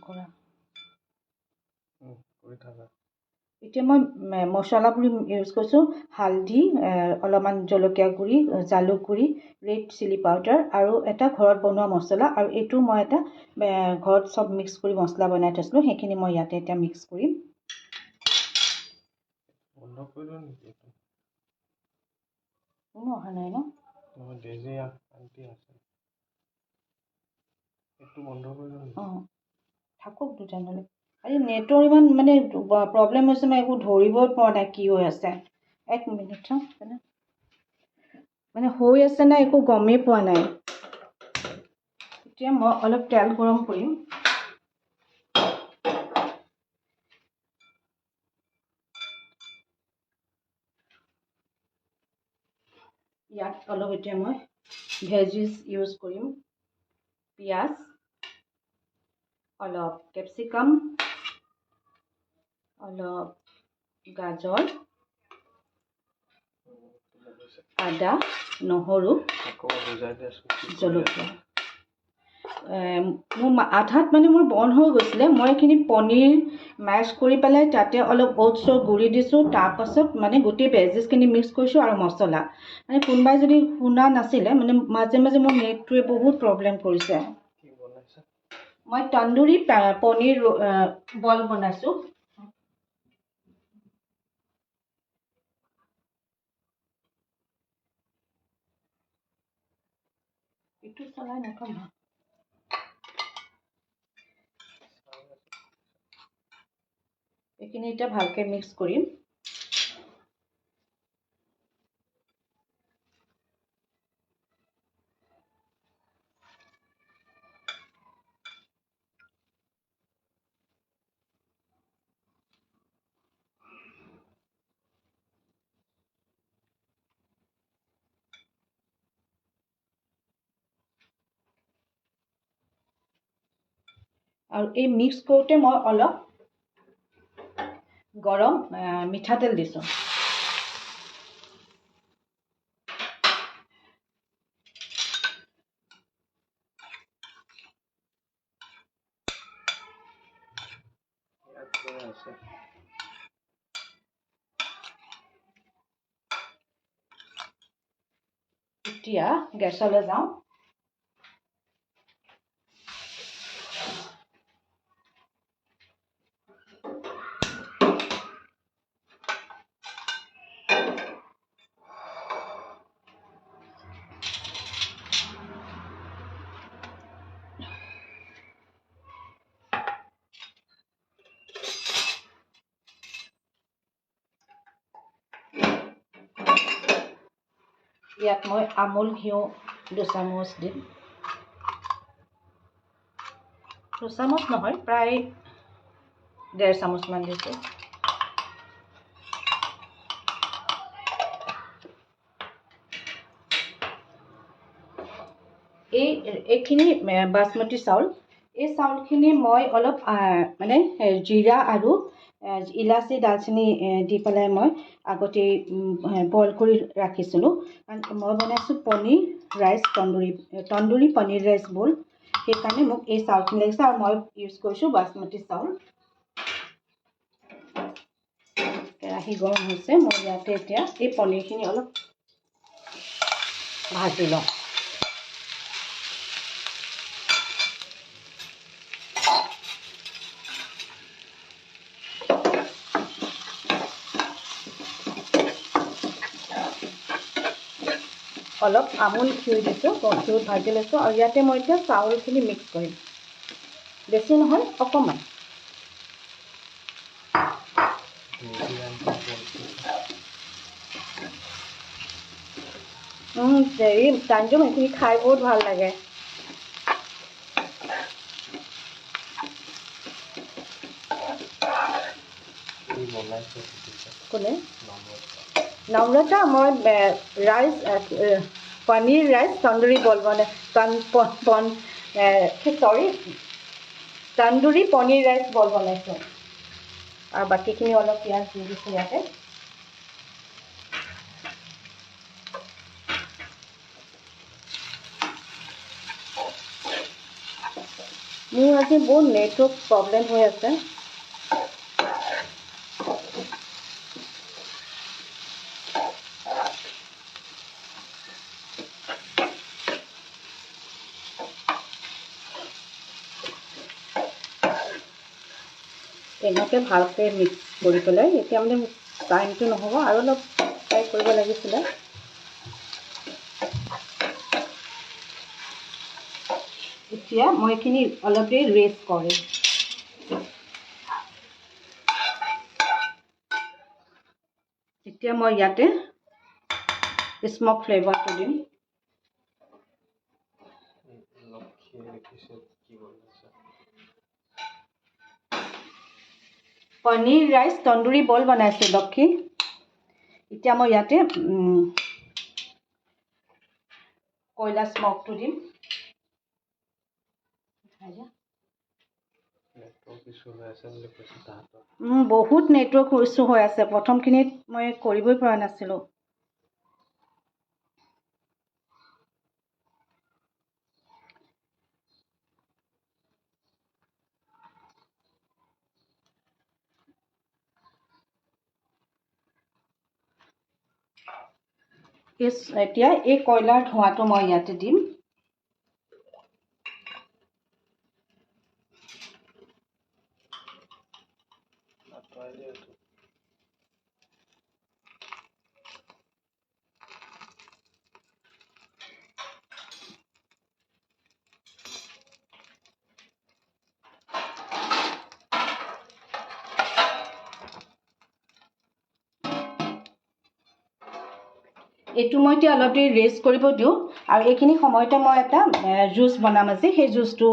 কৰা কৰি থাকা এতিয়া মই মছলাবোৰ ইউজ কৰিছোঁ হালধি অলপমান জলকীয়া গুড়ি জালুক গুড়ি ৰেড চিলি পাউডাৰ আৰু এটা ঘৰত বনোৱা মছলা আৰু এইটো মই এটা ঘৰত চব মিক্স কৰি মছলা বনাই থৈছিলোঁ সেইখিনি মই ইয়াতে এতিয়া মিক্স কৰিম বন্ধ কৰি দিওঁ নেকি কোনো অহা নাই ন ডেজি আণ্টি আছে এইটো বন্ধ কৰি দিওঁ নেকি অঁ থাকক দুজনলৈ আজি নেটৰ ইমান মানে প্ৰব্লেম হৈছে মই একো ধৰিবই পৰা নাই কি হৈ আছে এক মিনিট মানে হৈ আছে নাই একো গমেই পোৱা নাই এতিয়া মই অলপ তেল গৰম কৰিম ইয়াত অলপ এতিয়া মই ভেজিছ ইউজ কৰিম পিঁয়াজ অলপ কেপচিকাম অলপ গাজৰ আদা নহৰু জলকীয়া মোৰ আধাত মানে মোৰ বন্ধ হৈ গৈছিলে মই এইখিনি পনীৰ মেছ কৰি পেলাই তাতে অলপ অ'টছৰ গুড়ি দিছোঁ তাৰপাছত মানে গোটেই ভেজিছখিনি মিক্স কৰিছোঁ আৰু মছলা মানে কোনোবাই যদি শুনা নাছিলে মানে মাজে মাজে মোৰ নেটটোৱে বহুত প্ৰব্লেম কৰিছে মই তন্দুৰী পনীৰ বল বনাইছোঁ এইটো চলাই নথম এইখিনি এতিয়া ভালকৈ মিক্স কৰিম আৰু এই মিক্স কৰোঁতে মই অলপ গৰম মিঠাতেল দিছোঁ এতিয়া গেছলৈ যাওঁ ইয়াত মই আমুল ঘিউ 2 চামুচ দিম 2 চামুচ নহয় প্ৰায় 1.5 চামুচমান দিছোঁ এইখিনি বাসমতি চাউল এই চাউলখিনি মই অলপ মানে জিৰা আৰু ইলাচি দালচেনি দি পেলাই মই আগতে বইল কৰি ৰাখিছিলোঁ কাৰণ মই বনাইছোঁ পনীৰ ৰাইচ তন্দুৰী পনীৰ ৰাইচ বল সেইকাৰণে মোক এই চাউলখিনি লাগিছে আৰু মই ইউজ কৰিছোঁ বাসমতি চাউল কেৰাহী গৰম হৈছে মই ইয়াতে এতিয়া এই পনীৰখিনি অলপ ভাজি লওঁ অলপ আমুল ঘিউ দিছোঁ ঘিউত ভাজি লৈছোঁ আৰু ইয়াতে মই এতিয়া চাউলখিনি মিক্স কৰিম বেছি নহয় অকণমান হেৰি তাঞ্জুম এইখিনি খাই বহুত ভাল লাগে কোনে নম্ৰতা মই ৰাইচ পনীৰ ৰাইচ তন্দুৰী বল তন্দুৰী পনীৰ ৰাইচ বল বনাইছোঁ আৰু বাকীখিনি অলপ পিঁয়াজ দি দিছোঁ ইয়াতে মোৰ আজি বহুত নেটৱৰ্ক প্ৰব্লেম হৈ আছে। এনেকৈ ভালকৈ মিক্স কৰি পেলাই এতিয়া মানে টাইমটো নহ'ব আৰু অলপ ফ্ৰাই কৰিব লাগিছিলে। এতিয়া মই এইখিনি অলপ দেৰি ৰেষ্ট কৰিম। এতিয়া মই ইয়াতে স্মক ফ্লেভাৰটো দিম। পনীৰ ৰাইচ তন্দুৰী বল বনাইছোঁ লক্ষী। এতিয়া মই ইয়াতে কয়লা স্মকটো দিম। বহুত নেটৱৰ্ক ইছ্যু হৈ আছে। প্ৰথমখিনিত মই কৰিবই পৰা নাছিলোঁ। এতিয়া এই কয়লাৰ ধোঁৱাটো মই ইয়াতে দিম। এইটো মই এতিয়া অলপ দেৰি ৰেষ্ট কৰিব দিওঁ আৰু এইখিনি সময়তে মই এটা জুচ বনাম আজি। সেই জুচটো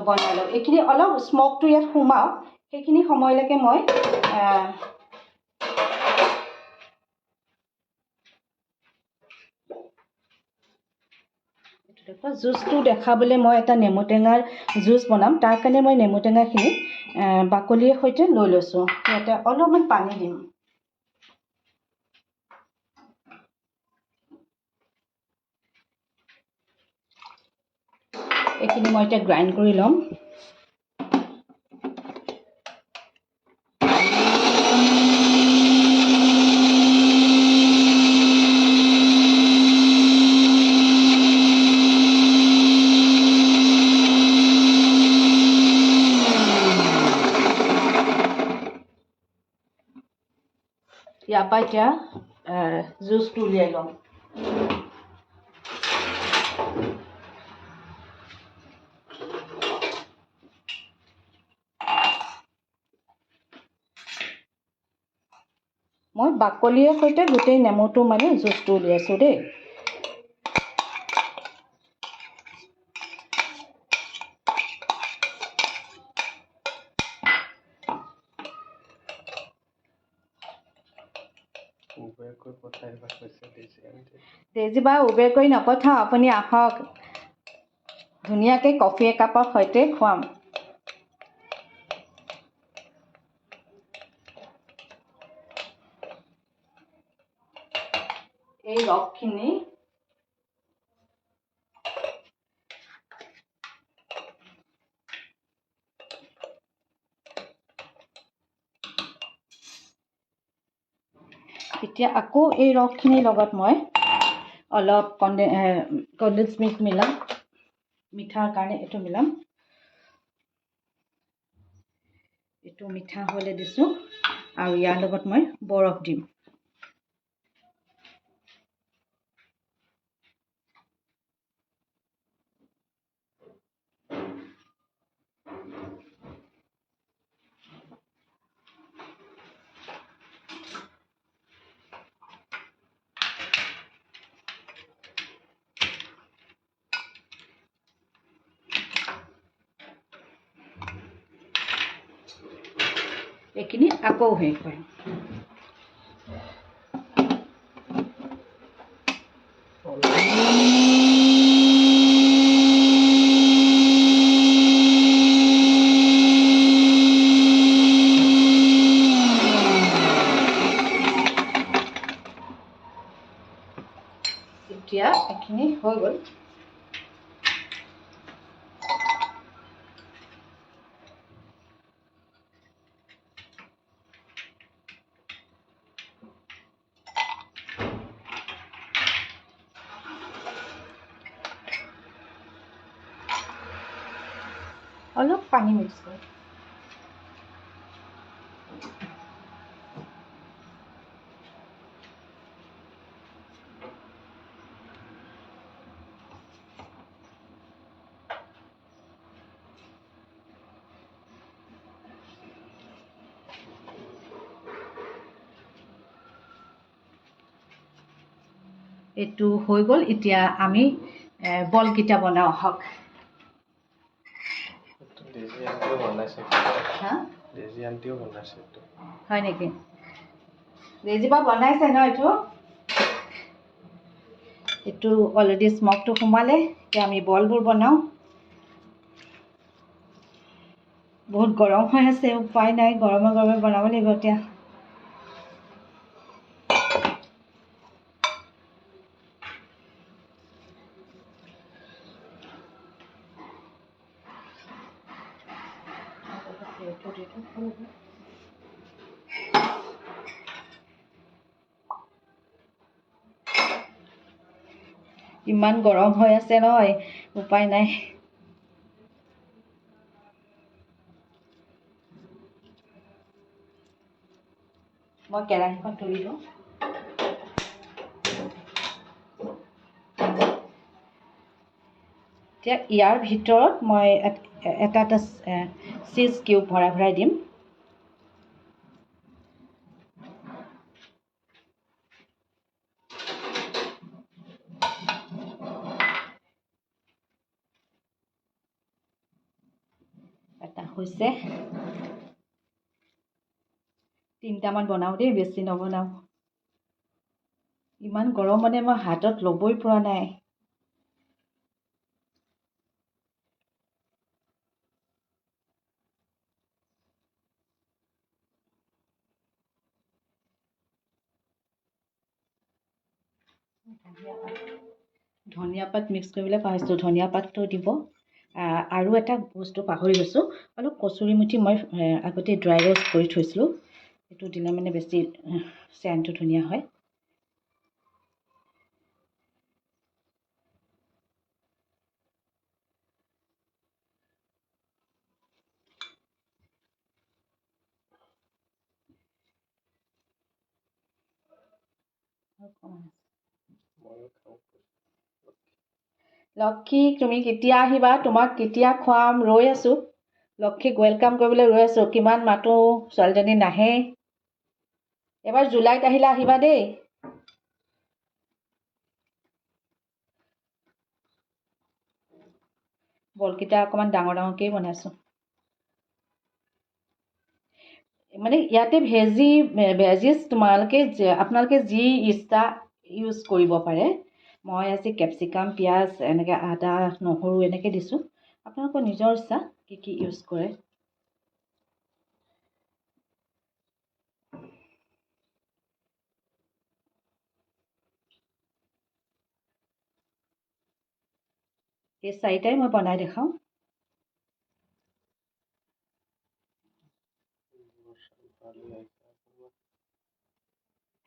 বনাই লওঁ। এইখিনি অলপ স্মকটো ইয়াত সোমাওক, সেইখিনি সময়লৈকে মই জুচটো দেখাবলৈ মই এটা নেমু টেঙাৰ জুচ বনাম। তাৰ কাৰণে মই নেমু টেঙাখিনি বাকলিৰ সৈতে লৈ লৈছোঁ। ইয়াতে অলপমান পানী দিম। এইখিনি মই এতিয়া গ্ৰাইণ্ড কৰি ল'ম। ইয়াৰ পৰা এতিয়া জুচটো উলিয়াই ল'ম। মই বাকলিৰ সৈতে গোটেই নেমুটো মানে জুচটো উলিয়াইছোঁ দেই। ডেইজি বা উবেৰ কৰি নপঠাওঁ, আপুনি আহক, ধুনীয়াকৈ কফি একাপৰ সৈতে খুৱাম। এই ৰসখিনি এতিয়া আকৌ এই ৰসখিনিৰ লগত মই অলপ কনডেন্স মিল্ক মিলাম। মিঠাৰ কাৰণে এইটো মিলাম। এইটো মিঠা হ'লে দিছোঁ আৰু ইয়াৰ লগত মই বৰফ দিম। এইখিনি আকৌ হেৰি কৰিম। এতিয়া এইখিনি হৈ গ'ল। অলপ পানী মিক্স কৰিম। এইটো হৈ গ'ল। এতিয়া আমি বলকেইটা বনাওঁ আহক। ডেজি আণ্টিও বনাইছে। হা? ডেজি আণ্টিও বনাইছে। হয় নেকি? ডেজিবা বনাইছে ন এইটো? এইটো অলৰেডি স্মকটো সোমালে। এতিয়া আমি বলবোৰ বনাওঁ। বহুত গৰম হৈ আছে, উপায় নাই, গৰমে গৰমে বনাব লাগিব এতিয়া। ইমান গৰম হৈ আছে নহয়, উপায় নাই। মই কেৰাহীখন তুলি লওঁ। এতিয়া ইয়াৰ ভিতৰত মই এটা চীজ কিউব ভৰাই ভৰাই দিম। এটা হৈছে। 3টামান বনাওঁ দেই, বেছি নবনাওঁ। ইমান গৰম মানে মই হাতত ল'বই পৰা নাই। ধনিয়া পাত মিক্স কৰিবলৈ পাহৰিছোঁ, ধনিয়া পাতটো দিব। আৰু এটা বস্তু পাহৰি গৈছোঁ, অলপ কচুৰি মুঠি মই আগতে ড্ৰাই ৰ'ষ্ট কৰি থৈছিলোঁ। সেইটো দিলে মানে বেছি চেণ্টটো ধুনীয়া হয়। লক্ষী, তুমি কেতিয়া আহিবা? তোমাক কেতিয়া খুৱাম, ৰৈ আছোঁ। লক্ষীক ৱেলকাম কৰিবলৈ ৰৈ আছোঁ। কিমান মাতো, ছোৱালীজনী নাহে। এবাৰ জুলাইত আহিলে আহিবা দেই। বলকেইটা অকণমান ডাঙৰ ডাঙৰকেই বনাইছোঁ। মানে ইয়াতে ভেজিছ আপোনালোকে যি ইচ্ছা ইউজ কৰিব পাৰে। মই আজি কেপচিকাম, পিঁয়াজ, এনেকৈ আদা, নহৰু এনেকৈ দিছোঁ। আপোনালোকৰ নিজৰ ইচ্ছা কি কি ইউজ কৰে। এই 4টাই মই বনাই দেখাওঁ।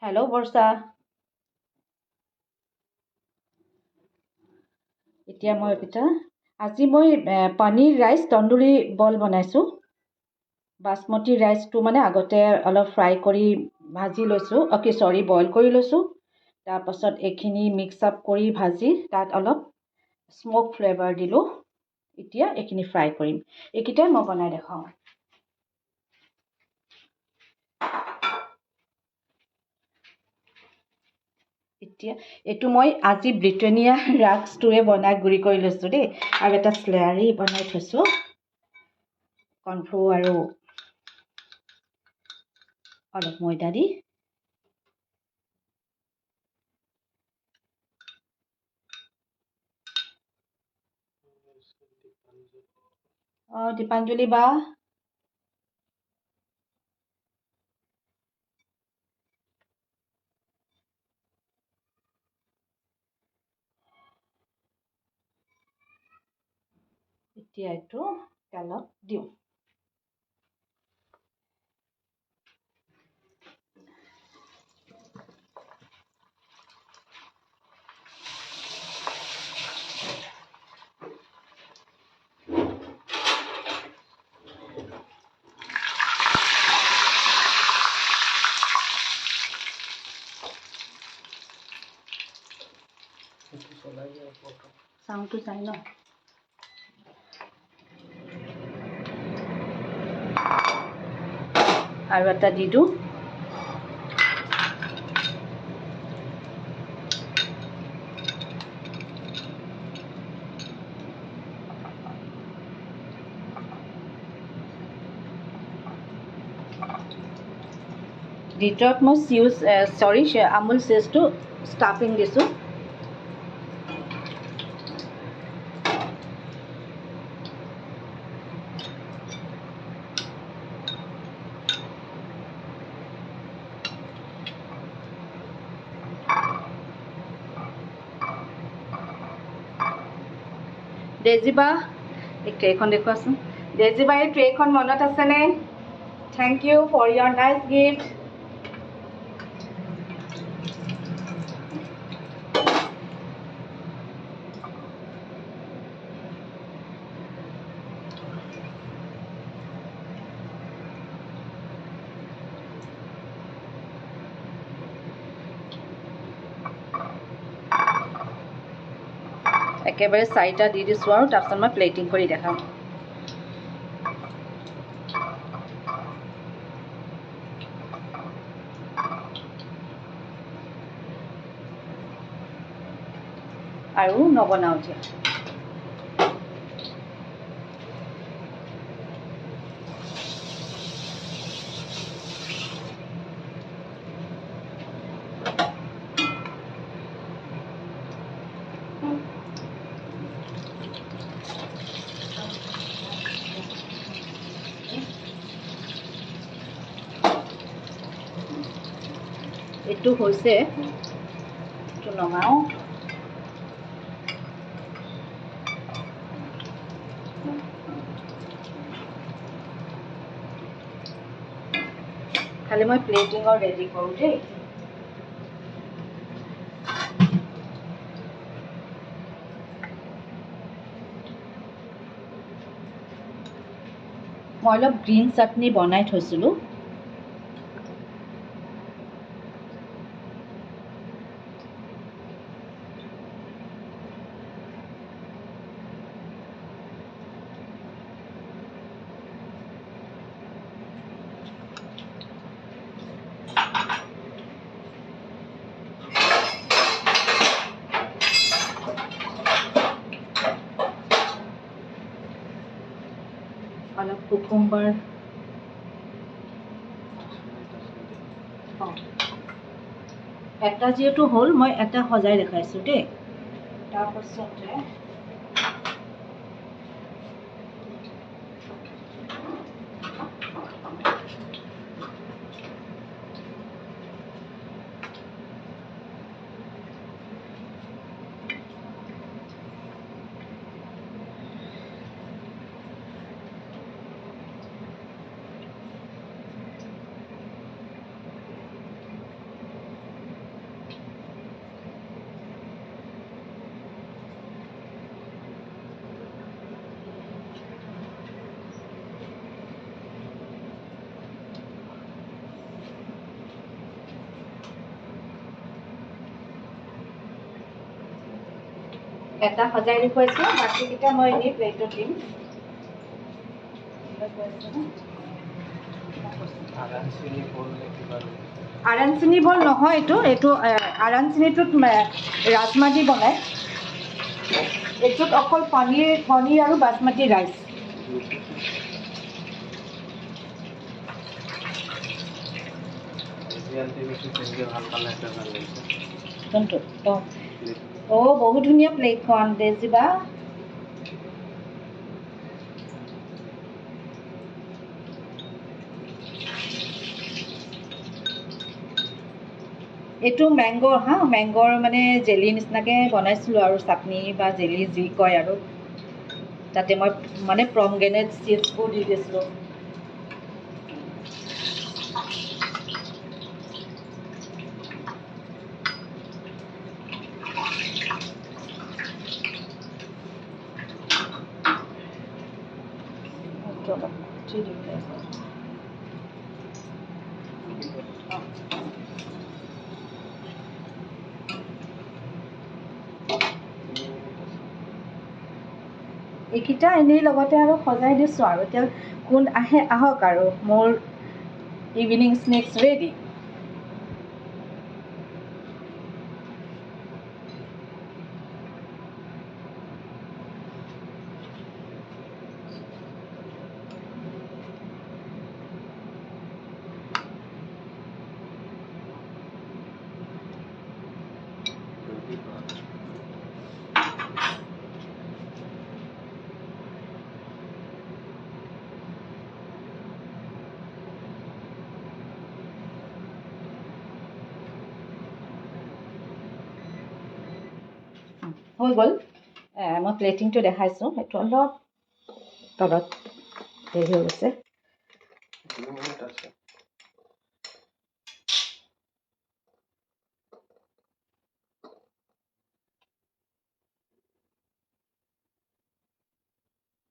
হেল্ল' বৰ্ষা। এতিয়া মই আজি মই পনীৰ ৰাইচ তন্দুৰী বল বনাইছোঁ। বাসমতি ৰাইচটো মানে আগতে অলপ ফ্ৰাই কৰি ভাজি লৈছোঁ, বইল কৰি লৈছোঁ। তাৰপাছত এইখিনি মিক্স আপ কৰি ভাজি তাত অলপ স্মক ফ্লেভাৰ দিলোঁ। এতিয়া এইখিনি ফ্ৰাই কৰিম। এইকেইটাই মই বনাই দেখাওঁ। এতিয়া এইটো মই আজি ব্ৰিটেনিয়া ৰাস্কটোৱে বনাই গুড়ি কৰি লৈছোঁ দেই। আৰু এটা স্লেয়াৰী বনাই থৈছোঁ, কৰ্ণফ্ল'ৰ আৰু অলপ ময়দা দি। দীপাঞ্জলি বা, এতিয়া এইটো তেলত দিওঁ। চাউলটো যায় ন আৰু এটা দি দিওঁ ভিতৰত মই আমুল চিজটো ষ্টাফিং দিছোঁ ডেজিবা এই ট্ৰেখন দেখুৱাচোন ডেজিবা এই ট্ৰেখন মনত আছেনে thank you for your nice gift একেবাৰে 4টা দি দিছোঁ আৰু তাৰপিছত মই প্লেটিং কৰি দেখাম আৰু নবনাওঁ এতিয়া এইটো হৈছে এইটো নমাওঁ খালি মই প্লেটিঙৰ ৰেডি কৰোঁ দেই মই অলপ গ্ৰীণ চাটনি বনাই থৈছিলোঁ অলপ কুকুম্বাৰ এটা যিহেতু হ'ল মই এটা সজাই দেখাইছোঁ দেই তাৰপাছতে এটা সজাই দেখুৱাইছোঁ বাকীকেইটা মই এনেই প্লেটত দিম আৰাঞ্চিনী বল নহয় এইটো আৰাঞ্চিনীটোত ৰাজমা দি বনায় এইটোত অকল পনীৰ আৰু বাচমতি ৰাইচ বহুত ধুনীয়া প্লেটখন ডেজিবা এইটো মেংগৰ মানে জেলি নিচিনাকৈ বনাইছিলোঁ আৰু চাটনি বা জেলি যি কয় আৰু তাতে মই মানে প্ৰমগ্ৰেনেট চিডছবোৰ দি দিছিলোঁ এইকেইটা এনেই লগতে আৰু সজাই দিছোঁ আৰু এতিয়া কোন আহে আহক আৰু মোৰ ইভিনিং স্নেক্স ৰেডি। হৈ গ'ল। মই প্লেটিংটো দেখাইছোঁ, সেইটো অলপ তলত হেৰি হৈ গৈছে। 2 মিনিট আছে।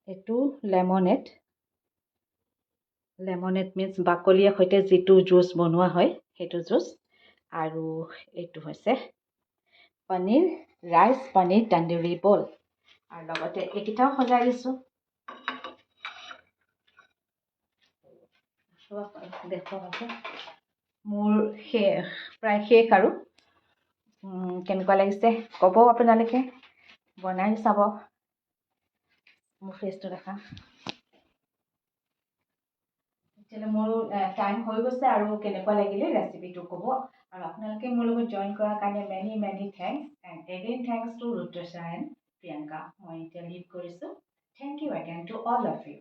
এইটো লেমনেড মিনছ বাকলিৰ সৈতে যিটো জুচ বনোৱা হয় সেইটো জুচ। আৰু এইটো হৈছে ৰাইচ পনীৰ তন্দুৰী বল। আৰু লগতে এইকেইটাও সজাই দিছোঁ। দেখুৱাব মোৰ প্ৰায় শেষ আৰু কেনেকুৱা লাগিছে ক'ব আপোনালোকে, বনাই চাব। মোৰ ফেচটো দেখা তেতিয়াহ'লে মোৰ টাইম হৈ গৈছে আৰু কেনেকুৱা লাগিলে ৰেচিপিটো ক'ব। আৰু আপোনালোকে মোৰ লগত জইন কৰাৰ কাৰণে many thanks and again thanks to Rutusha and Priyanka. মই এতিয়া লিভ কৰিছোঁ। Thank you again to all of U.